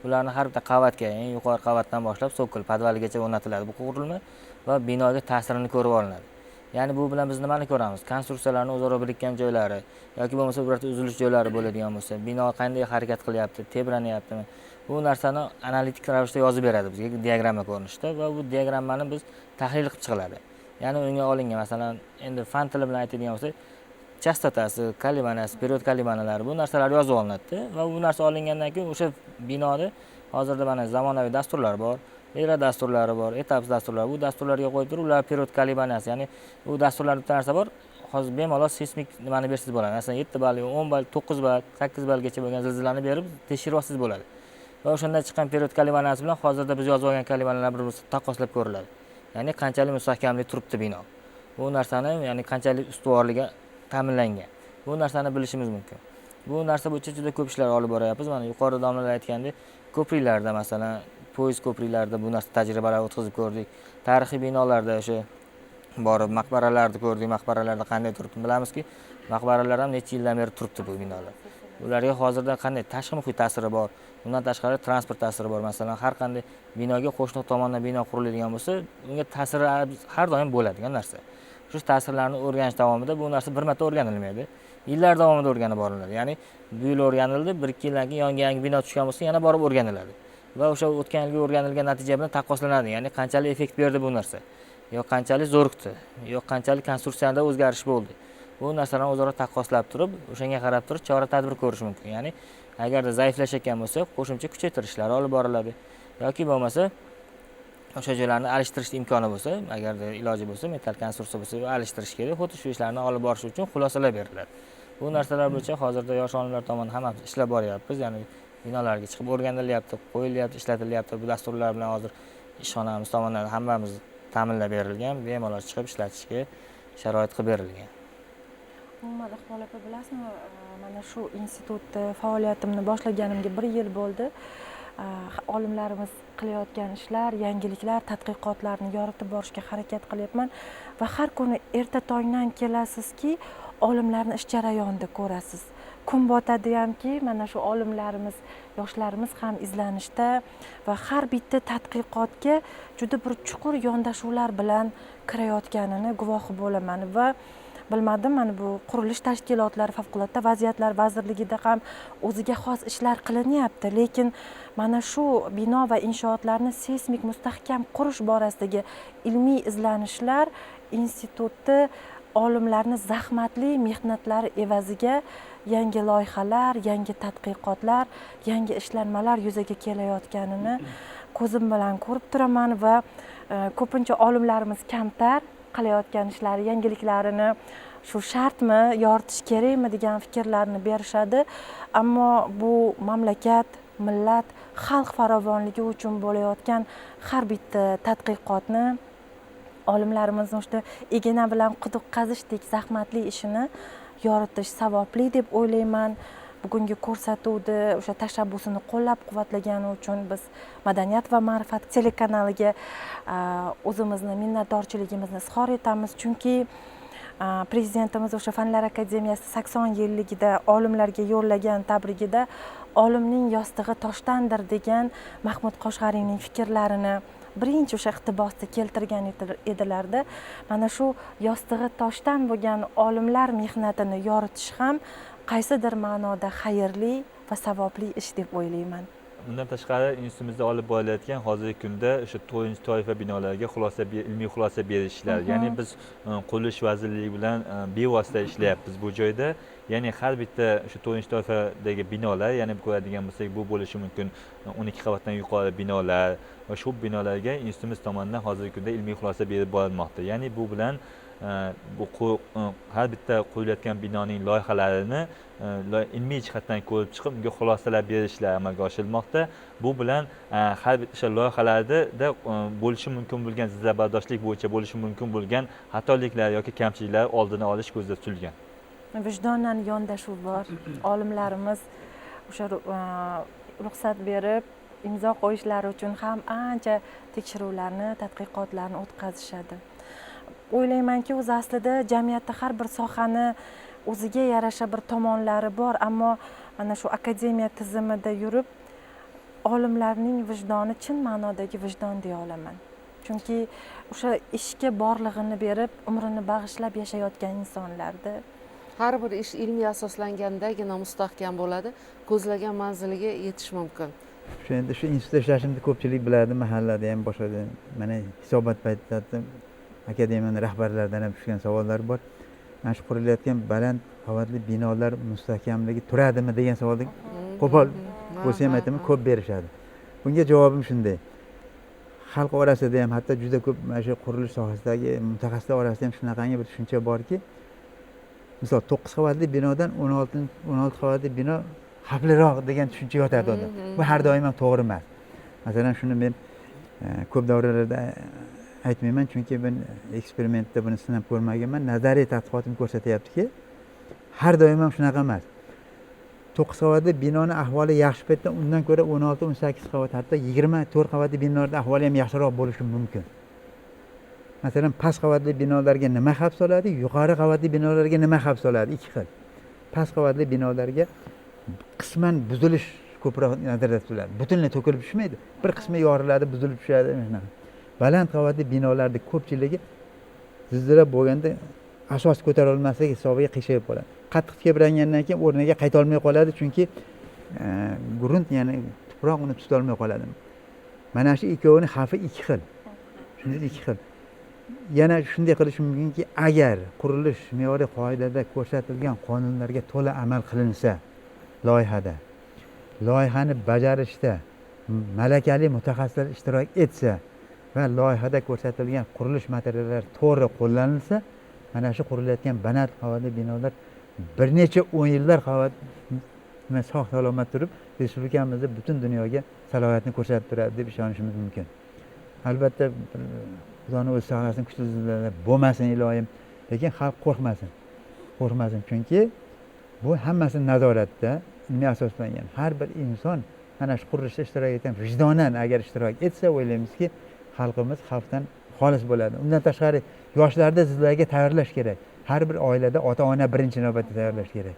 Bularni har bitta qavatga, eng yuqori qavatdan boshlab sokol podvaligacha o'rnatiladi bu qurilma va binoga ta'sirini ko'rib olinadi. Ya'ni bu bilan biz nimani ko'ramiz? Konstruksiyalarning o'zaro birikkan joylari yoki bo'lmasa birorta uzilish joylari bo'ladigan bo'lsa, bino qanday harakat qilyapti, tebranyaptimi? Bu narsani analitik ravishda yozib beradi bizga diagramma ko'rinishida va bu diagrammani biz tahlil qilib chiqiladi. Ya'ni unga olingan masalan endi fan tili bilan aytadigan bo'lsak, chastotasi, kolibaniyasi, period kolibaniyalari bu narsalar yozib olinadi va bu narsa olingandan keyin o'sha binoni hozirda mana zamonaviy dasturlar bor, era dasturlari bor, etaps dasturlari. Bu dasturlarga qo'yib turib, ular period kolibaniyasi, ya'ni bu dasturlarda bitta narsa bor. Hozir bemalol seysmik nimani bersiz bo'ladi. Masalan 7 ball, 10 ball, 9 ball, 8 ballgacha bo'lgan zilzilani berib tekshiryapsiz bo'ladi. Va o'shandan chiqqan period kolibaniyasi bilan hozirda biz yozib olgan kolibanalar bir-birini taqqoslab ko'riladi. Ya'ni qanchalik mustahkamlik turibdi bino. Bu narsani, ya'ni qanchalik ustuvorligi ta'minlangan. Bu narsani bilishimiz mumkin. Bu narsa bo'yicha juda ko'p ishlar olib boryapmiz. Mana yuqorida domlalar aytgandek, ko'priklarda masalan, poyezd ko'priklarida bu narsa tajribalar o'tkazib ko'rdik. Tarixiy binolarda o'sha borib maqbaralarni ko'rdik. Maqbaralarda qanday turibdi? Bilamizki, maqbaralar ham necha yildan beri turibdi bu binolar. Ularga hozirda qanday tashqi muhit ta'siri bor, bundan tashqari transport ta'siri bor. Masalan, har qanday binoga qo'shni tomonidan bino quriladigan bo'lsa, unga ta'siri har doim bo'ladigan narsa. Shu ta'sirlarni o'rganish davomida bu narsa bir marta o'rganilmaydi. Yillar davomida o'rganib boriladi. Ya'ni bu yil o'rganildi, 1-2 yildan keyin yangi bino tushgan bo'lsa, yana borib o'rganiladi. Va o'sha o'tgan yilgi o'rganilgan natija bilan taqqoslanadi. Ya'ni qanchalik effekt berdi bu narsa, yo qanchalik zo'riqdi, yo qanchalik konstruksiyada o'zgarish bo'ldi. Bu narsalarni o'zaro taqqoslab turib, o'shanga qarab turib chora-tadbir ko'rish mumkin. Ya'ni agarda zaiflashayotgan bo'lsa, qo'shimcha kuchaytirishlar olib boriladi yoki bo'lmasa o'sha joylarni alishtirish imkoni bo'lsa, agarda iloji bo'lsa, metall konstruksiya bo'lsa, alishtirish kerak. Xuddi shu ishlarni olib borish uchun xulosalar beriladi. Bu narsalar bo'yicha hozirda yosh olimlar tomonidan hammamiz ishlab boryapmiz. Ya'ni binolarga chiqib o'rganilyapti, qo'yilyapti, ishlatilyapti. Bu dasturlar bilan hozir ishxonamiz tomonidan hammamiz ta'minlab berilgan, bemalol chiqib ishlatishga sharoit qilib berilgan. Umuman Iqbol opa, bilasizmi, mana shu institutda faoliyatimni boshlaganimga 1 yil bo'ldi. Olimlarimiz qilayotgan ishlar, yangiliklar, tadqiqotlarni yoritib borishga harakat qilyapman va har kuni erta tongdan kelasizki, olimlarni ish jarayonida ko'rasiz. Kun botadi hamki, mana shu olimlarimiz, yoshlarimiz ham izlanishda va har bitta tadqiqotga juda bir chuqur yondashuvlar bilan kirayotganini guvohi bo'laman va bilmadim, mana bu qurilish tashkilotlari, favqulodda vaziyatlar vazirligida ham o'ziga xos ishlar qilinyapti, lekin mana shu bino va inshootlarni seysmik mustahkam qurish borasidagi ilmiy izlanishlar instituti olimlarni zahmatli mehnatlari evaziga yangi loyihalar, yangi tadqiqotlar, yangi ishlanmalar yuzaga kelayotganini ko'zim bilan ko'rib turaman va ko'pincha olimlarimiz kamtar qilayotgan ishlari, yangiliklarini shu shartmi, yoritish kerakmi degan fikrlarni berishadi. Ammo bu mamlakat, millat, xalq farovonligi uchun bo'layotgan har bitta tadqiqotni olimlarimizni o'sha igna bilan quduq qazishdek zahmatli ishini yoritish savobli deb o'ylayman. Bugungi ko'rsatuvni o'sha tashabbusini qo'llab-quvvatlagani uchun biz Madaniyat va ma'rifat telekanaliga o'zimizni minnatdorchiligimizni izhor etamiz, chunki prezidentimiz o'sha Fanlar akademiyasi 80 yilligida olimlarga yo'llagan tabrigida olimning yostig'i toshdandir degan Mahmud Qoshg'ariyning fikrlarini birinchi o'sha iqtibosda keltirgan edilarda. Mana shu yostig'i toshdan bo'lgan olimlar mehnatini yoritish ham qaysidir ma'noda xayrli va savobli ish deb o'ylayman. Bundan tashqari institutimizda olib borilayotgan hozirgi kunda o'sha 4-chi toifa binolarga ilmiy xulosa berish ishlari. Ya'ni biz qurilish vazirligi bilan bevosita ishlayapmiz bu joyda. Ya'ni har bitta o'sha 4-chi toifadagi binolar, ya'ni ko'radigan bo'lsak, bu bo'lishi mumkin 12 qavatdan yuqori binolar va shu binolarga institutimiz tomonidan hozirgi kunda ilmiy xulosa berib borilmoqda. Ya'ni bu bilan har bitta qurilayotgan binoning loyihalarini ilmiy jihatdan ko'rib chiqib, unga xulosalar berishlar amalga oshirilmoqda. Bu bilan har bitta o'sha loyihalarda bo'lishi mumkin bo'lgan zilzilabardoshlik bo'yicha bo'lishi mumkin bo'lgan xatoliklar yoki kamchiliklar oldini olish ko'zda tutilgan. Vijdonan yondashuv bor. Olimlarimiz o'sha ruxsat berib imzo qo'yishlari uchun ham ancha tekshiruvlarni, tadqiqotlarni o'tkazishadi. O'ylaymanki, o'zi aslida jamiyatda har bir sohani o'ziga yarasha bir tomonlari bor, ammo mana shu akademiya tizimida yurib olimlarning vijdoni chin ma'nodagi vijdon deya olaman. Chunki o'sha ishga borlig'ini berib, umrini bag'ishlab yashayotgan insonlarda har bir ish ilmiy asoslangandagina mustahkam bo'ladi, ko'zlagan manziliga yetish mumkin. Shu endi shu institutda ishlashimni ko'pchilik biladi, mahallada ham boshqa mana hisobot paytida akademiyaning rahbarlaridan ham tushgan savollar bor. Mana shu qurilayotgan baland qavatli binolar mustahkamligi turadimi degan savolga qo'pol bo'lsa ham aytaman, ko'p berishadi. Bunga javobim shunday. Xalq orasida ham, hatto juda ko'p mana shu qurilish sohasidagi mutaxassislar orasida ham shunaqangi bir tushuncha borki, misol 9 qavatli binodan 16 qavatli bino xavfliroq degan tushuncha yotadi odam. Bu har doim ham to'g'ri emas. Masalan, shuni men ko'p davralarda aytmayman, chunki men eksperimentda buni sinab ko'rmaganman. Nazariy tadqiqotim ko'rsatyaptiki, har doim ham shunaqa emas. 9 qavatli binoni ahvoli yaxshi paytda undan ko'ra 16-18 qavat, hatto 24 qavatli binolarda ahvoli ham yaxshiroq bo'lishi mumkin. Masalan, past qavatli binolarga nima xavf soladi, yuqori qavatli binolarga nima xavf soladi? Ikki xil. Past qavatli binolarga qisman buzilish ko'proq nazarda tutiladi. Butunlay to'kilib tushmaydi. Bir qismi yoriladi, buzilib tushadi. Baland qavatli binolarning ko'pchiligi zilzila bo'lganda asos ko'tara olmasligi hisobiga qiyshayib qoladi. Qattiq tebrangandan keyin o'rniga qayta olmay qoladi, chunki grunt, ya'ni tuproq uni tuta olmay qoladi. Mana shu ikkovining xavfi ikki xil. Shunday ikki xil. Yana shunday qilish mumkinki, agar qurilish me'yoriy qoidada ko'rsatilgan qonunlarga to'la amal qilinsa, loyihani bajarishda malakali mutaxassislar ishtirok etsa va loyihada ko'rsatilgan qurilish materiallari to'g'ri qo'llanilsa, mana shu qurilayotgan baland qavatli binolar bir necha 10 yillar sog' salomat turib, respublikamizda butun dunyoga salohiyatni ko'rsatib turadi deb ishonishimiz mumkin. Albatta, Xudoning o'z saqlasin, kuchli zilzilalar bo'lmasin iloyim, lekin xalq qo'rqmasin, chunki bu hammasi nazoratda, ilmiy asoslangan. Har bir inson mana shu qurilishda ishtirok etgan vijdonan agar ishtirok etsa, o'ylaymizki, xalqimiz xavfdan xolis bo'ladi. Undan tashqari, yoshlarda zilzilaga tayyorlash kerak. Har bir oilada ota-ona birinchi navbatda tayyorlash kerak.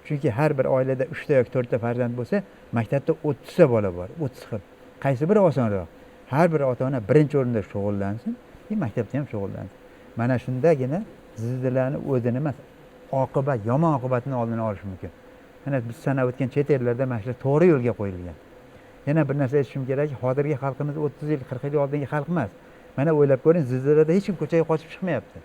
Chunki har bir oilada 3 ta yoki 4 ta farzand bo'lsa, maktabda 30 ta bola bor, 30 xil. Qaysi biri osonroq? Har bir ota-ona birinchi o'rinda shug'ullansin, maktabda ham shug'ullansin. Mana shundagina zilzilani o'zini emas, oqibat, yomon oqibatini oldini olish mumkin. Mana biz sanab o'tgan chet ellarda mana shular to'g'ri yo'lga qo'yilgan. Yana bir narsa aytishim kerak, hozirgi xalqimiz 30 yil, 40 yil oldingi xalq emas. Mana o'ylab ko'ring, zilzilada hech kim ko'chaga qochib chiqmayapti.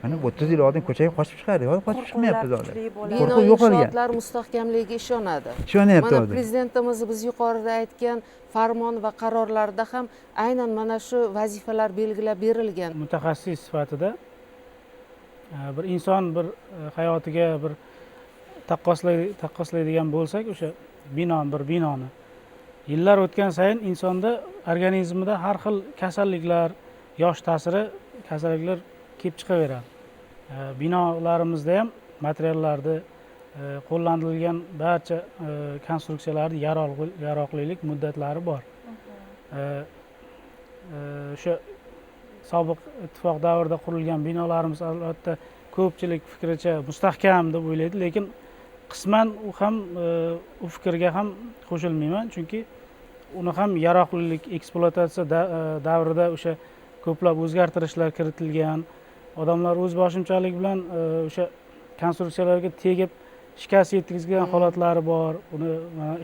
Mana 30 yil oldin ko'chaga qochib chiqardik, hozir qochib chiqmayapmiz hozir. Bino Qo'rquv yo'qolgan. inshootlar mustahkamligiga ishonadi. Ishonyapti Mana hozir. prezidentimiz biz yuqorida aytgan farmon va qarorlarda ham aynan mana shu vazifalar belgilab berilgan. Mutaxassis sifatida bir inson bir hayotiga bir taqqoslaydigan bo'lsak, o'sha binoni yillar o'tgan sayin insonda organizmida har xil kasalliklar, yosh ta'siri kasalliklar kelib chiqaveradi. Binolarimizda ham materiallarda qo'llanilgan barcha konstruksiyalarda yaroqlilik muddatlari bor. O'sha sobiq ittifoq davrida qurilgan binolarimiz albatta ko'pchilik fikricha mustahkam deb o'ylaydi, lekin qisman u fikrga ham qo'shilmayman, chunki uni ham yaroqlilik ekspluatatsiya davrida o'sha ko'plab o'zgartirishlar kiritilgan, odamlar o'z boshimchalik bilan o'sha konstruksiyalarga tegib shikast yetkazgan holatlari bor. Uni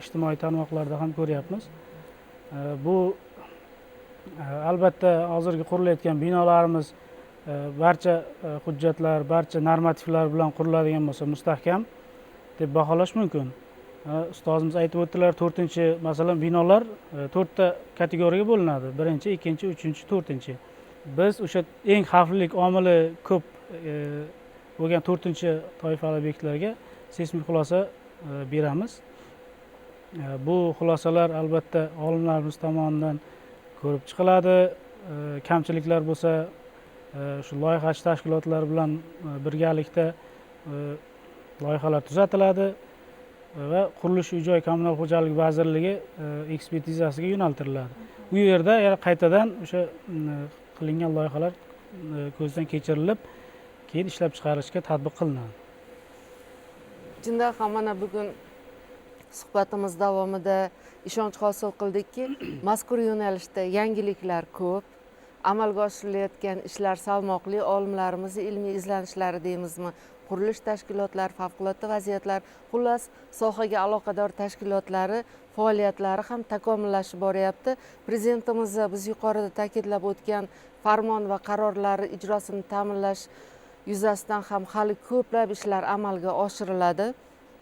ijtimoiy tarmoqlarda ham ko'ryapmiz. Bu albatta hozirgi qurilayotgan binolarimiz barcha hujjatlar, barcha normativlar bilan quriladigan bo'lsa mustahkam deb baholash mumkin. Ustozimiz aytib o'tdilar, 4-chi, masalan, binolar 4 ta kategoriyaga bo'linadi. 1-chi, 2-chi, 3-chi, 4-chi. Biz o'sha eng xavflilik omili ko'p bo'lgan 4-chi toifali obyektlarga seysmik xulosa beramiz. Bu xulosalar albatta olimlarimiz tomonidan ko'rib chiqiladi. Kamchiliklar bo'lsa shu loyihachi tashkilotlar bilan birgalikda loyihalar tuzatiladi va Qurilish uy-joy kommunal xo'jaligi vazirligi ekspertizasiga yo'naltiriladi. Bu yerda qaytadan o'sha qilingan loyihalar ko'zdan kechirilib, keyin ishlab chiqarishga tatbiq qilinadi. Chindan ham mana bugun suhbatimiz davomida ishonch hosil qildikki, mazkur yo'nalishda yangiliklar ko'p, amalga oshirilayotgan ishlar salmoqli, olimlarimizning ilmiy izlanishlari deymizmi, qurilish tashkilotlari, favqulodda vaziyatlar, xullas sohaga aloqador tashkilotlari faoliyatlari ham takomillashib boryapti. Prezidentimiz biz yuqorida ta'kidlab o'tgan farmon va qarorlari ijrosini ta'minlash yuzasidan ham hali ko'plab ishlar amalga oshiriladi.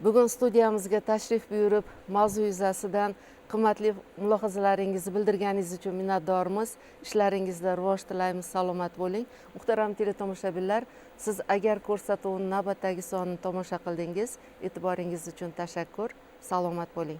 Bugun studiyamizga tashrif buyurib, mavzu yuzasidan qimmatli mulohazalaringizni bildirganingiz uchun minnatdormiz. Ishlaringizda rivoj tilaymiz, salomat bo'ling. Muhtaram teletomoshabinlar, siz agar ko'rsatuvni navbatdagi sonini tomosha qildingiz, e'tiboringiz uchun tashakkur. Salomat bo'ling.